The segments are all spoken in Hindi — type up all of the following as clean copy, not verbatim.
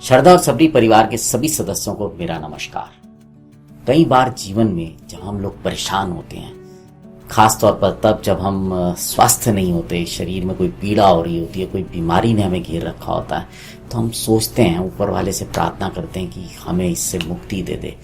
श्रद्धा और सबरी परिवार के सभी सदस्यों को मेरा नमस्कार। कई बार जीवन में जब हम लोग परेशान होते हैं, खास तौर पर तब जब हम स्वस्थ नहीं होते, शरीर में कोई पीड़ा हो रही होती है, कोई बीमारी ने हमें घेर रखा होता है, तो हम सोचते हैं, ऊपर वाले से प्रार्थना करते हैं कि हमें इससे मुक्ति दे दे,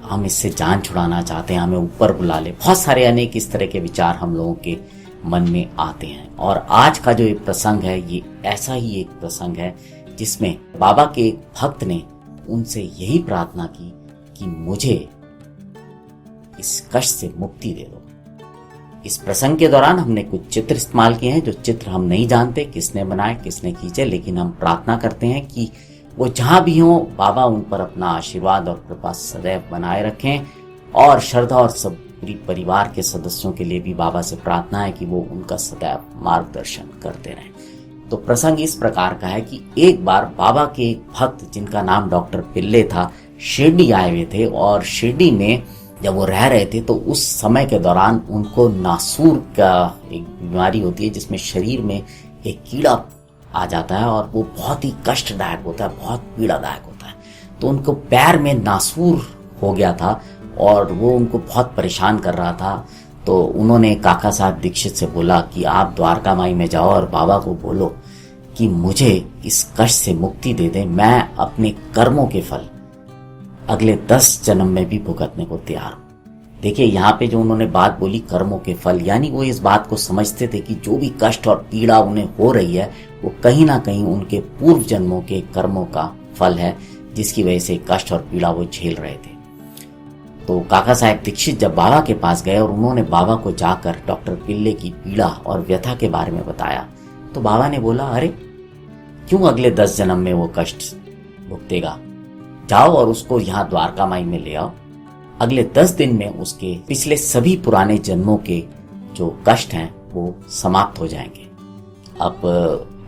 हम इससे जान छुड़ाना चाहते हैं, हमें ऊपर बुला ले। बहुत सारे अनेक इस तरह के विचार हम लोगों के मन में आते हैं। और आज का जो एक प्रसंग है, ये ऐसा ही एक प्रसंग है जिसमें बाबा के एक भक्त ने उनसे यही प्रार्थना की कि मुझे इस कष्ट से मुक्ति दे दो। इस प्रसंग के दौरान हमने कुछ चित्र इस्तेमाल किए हैं, जो चित्र हम नहीं जानते किसने बनाए, किसने खींचे, लेकिन हम प्रार्थना करते हैं कि वो जहां भी हो, बाबा उन पर अपना आशीर्वाद और कृपा सदैव बनाए रखें। और श्रद्धा और सबरी परिवार के सदस्यों के लिए भी बाबा से प्रार्थना है कि वो उनका सदैव मार्गदर्शन करते रहें। तो प्रसंग इस प्रकार का है कि एक बार बाबा के एक भक्त जिनका नाम डॉक्टर पिल्ले था, शिरडी आए हुए थे। और शिरडी में जब वो रह रहे थे तो उस समय के दौरान उनको नासूर का एक बीमारी होती है, जिसमें शरीर में एक कीड़ा आ जाता है और वो बहुत ही कष्टदायक होता है, बहुत पीड़ादायक होता है। तो उनको पैर में नासूर हो गया था और वो उनको बहुत परेशान कर रहा था। तो उन्होंने काका साहब दीक्षित से बोला कि आप द्वारका माई में जाओ और बाबा को बोलो कि मुझे इस कष्ट से मुक्ति दे दें, मैं अपने कर्मों के फल अगले 10 जन्म में भी भुगतने को तैयार हूं। देखिए, यहाँ पे जो उन्होंने बात बोली, कर्मों के फल, यानी वो इस बात को समझते थे कि जो भी कष्ट और पीड़ा उन्हें हो रही है, वो कहीं ना कहीं उनके पूर्व जन्मों के कर्मों का फल है, जिसकी वजह से कष्ट और पीड़ा वो झेल रहे थे। तो काका साहब दीक्षित जब बाबा के पास गए और उन्होंने बाबा को जाकर डॉक्टर पिल्ले की पीड़ा और व्यथा के बारे में बताया, तो बाबा ने बोला, अरे क्यों अगले 10 जन्म में वो कष्ट भुगतेगा, जाओ और उसको यहाँ द्वारका माई में ले आओ। अगले 10 दिन में उसके पिछले सभी पुराने जन्मों के जो कष्ट हैं वो समाप्त हो जाएंगे। अब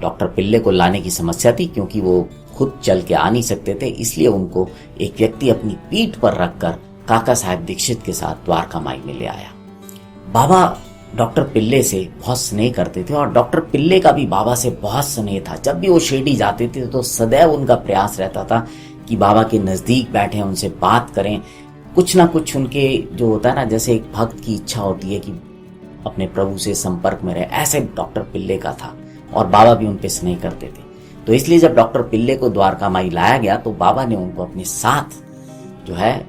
डॉक्टर पिल्ले को लाने की समस्या थी, क्योंकि वो खुद चल के आ नहीं सकते थे, इसलिए उनको एक व्यक्ति अपनी पीठ पर रखकर काका साहब दीक्षित के साथ द्वारका माई में ले आया। बाबा डॉक्टर पिल्ले से बहुत स्नेह करते थे और डॉक्टर पिल्ले का भी बाबा से बहुत स्नेह था। जब भी वो शिरडी जाते थे तो सदैव उनका प्रयास रहता था कि बाबा के नजदीक बैठे, उनसे बात करें, कुछ ना कुछ उनके जो होता है ना, जैसे एक भक्त की इच्छा होती है कि अपने प्रभु से संपर्क में रहे, ऐसे डॉक्टर पिल्ले का था और बाबा भी उन पे स्नेह करते थे। तो इसलिए जब डॉक्टर पिल्ले को द्वारका माई लाया गया तो बाबा ने उनको अपने साथ जो है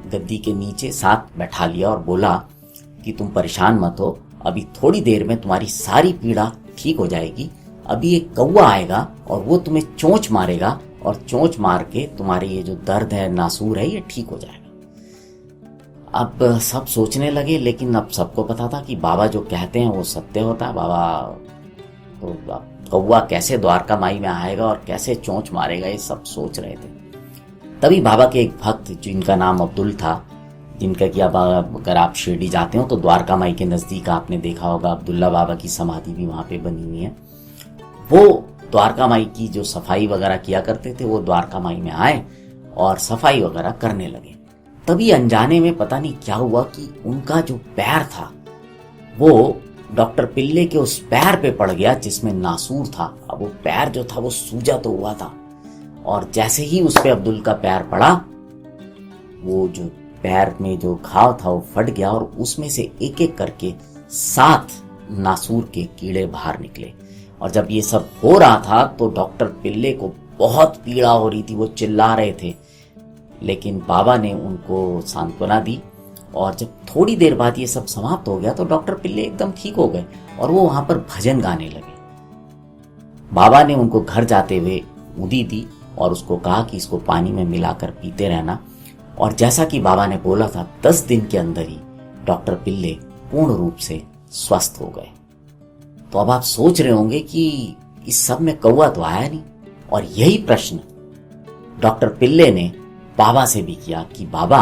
गद्दी के नीचे साथ बैठा लिया और बोला कि तुम परेशान मत हो, अभी थोड़ी देर में तुम्हारी सारी पीड़ा ठीक हो जाएगी। अभी एक कौवा आएगा और वो तुम्हें चोंच मारेगा और चोंच मार के तुम्हारे ये जो दर्द है, नासूर है, ये ठीक हो जाएगा। अब सब सोचने लगे, लेकिन अब सबको पता था कि बाबा जो कहते हैं वो सत्य होता है। बाबा तो कौवा कैसे द्वारका माई में आएगा और कैसे चोंच मारेगा, ये सब सोच रहे थे। तभी बाबा के एक भक्त जिनका नाम अब्दुल था, जिनका कि अब अगर आप शिरडी जाते हो तो द्वारका माई के नज़दीक आपने देखा होगा अब्दुल्ला बाबा की समाधि भी वहाँ पे बनी हुई है। वो द्वारका माई की जो सफाई वगैरह किया करते थे, वो द्वारका माई में आए और सफाई वगैरह करने लगे। तभी अनजाने में पता नहीं क्या हुआ कि उनका जो पैर था वो डॉक्टर पिल्ले के उस पैर पे पड़ गया जिसमें नासूर था। अब वो पैर जो था वो सूजा तो हुआ था, और जैसे ही उस पे अब्दुल का पैर पड़ा, वो जो पैर में जो घाव था वो फट गया और उसमें से एक एक करके 7 नासूर के कीड़े बाहर निकले। और जब ये सब हो रहा था तो डॉक्टर पिल्ले को बहुत पीड़ा हो रही थी, वो चिल्ला रहे थे, लेकिन बाबा ने उनको सांत्वना दी। और जब थोड़ी देर बाद ये सब समाप्त हो गया तो डॉक्टर पिल्ले एकदम ठीक हो गए और वो वहां पर भजन गाने लगे। बाबा ने उनको घर जाते हुए उदी दी और उसको कहा कि इसको पानी में मिलाकर पीते रहना। और जैसा कि बाबा ने बोला था, 10 दिन के अंदर ही डॉक्टर पिल्ले पूर्ण रूप से स्वस्थ हो गए। तो अब आप सोच रहे होंगे कि इस सब में कौवा तो आया नहीं। और यही प्रश्न डॉक्टर पिल्ले ने बाबा से भी किया कि बाबा,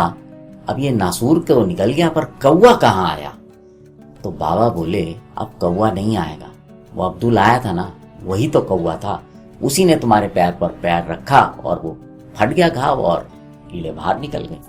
अब ये नासूर तो निकल गया, पर कौवा कहाँ आया? तो बाबा बोले, अब कौवा नहीं आएगा, वो अब्दुल आया था ना, वही तो कौवा था, उसी ने तुम्हारे पैर पर पैर रखा और वो फट गया घाव और कीड़े बाहर निकल गए।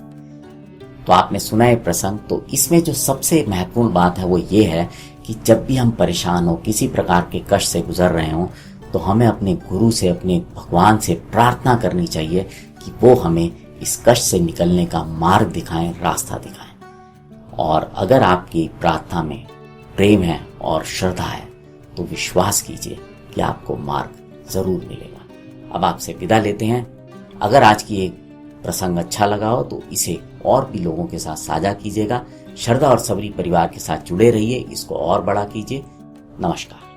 तो आपने सुना है प्रसंग। तो इसमें जो सबसे महत्वपूर्ण बात है वो ये है कि जब भी हम परेशान हो, किसी प्रकार के कष्ट से गुजर रहे हो, तो तो हमें अपने गुरु से, अपने भगवान से प्रार्थना करनी चाहिए कि वो हमें इस कष्ट से निकलने का मार्ग दिखाएं, रास्ता दिखाएं। और अगर आपकी प्रार्थना में प्रेम है और श्रद्धा है तो विश्वास कीजिए कि आपको मार्ग जरूर मिलेगा। अब आपसे विदा लेते हैं। अगर आज की एक प्रसंग अच्छा लगा हो तो इसे और भी लोगों के साथ साझा कीजिएगा। श्रद्धा और सबरी परिवार के साथ जुड़े रहिए, इसको और बड़ा कीजिए। नमस्कार।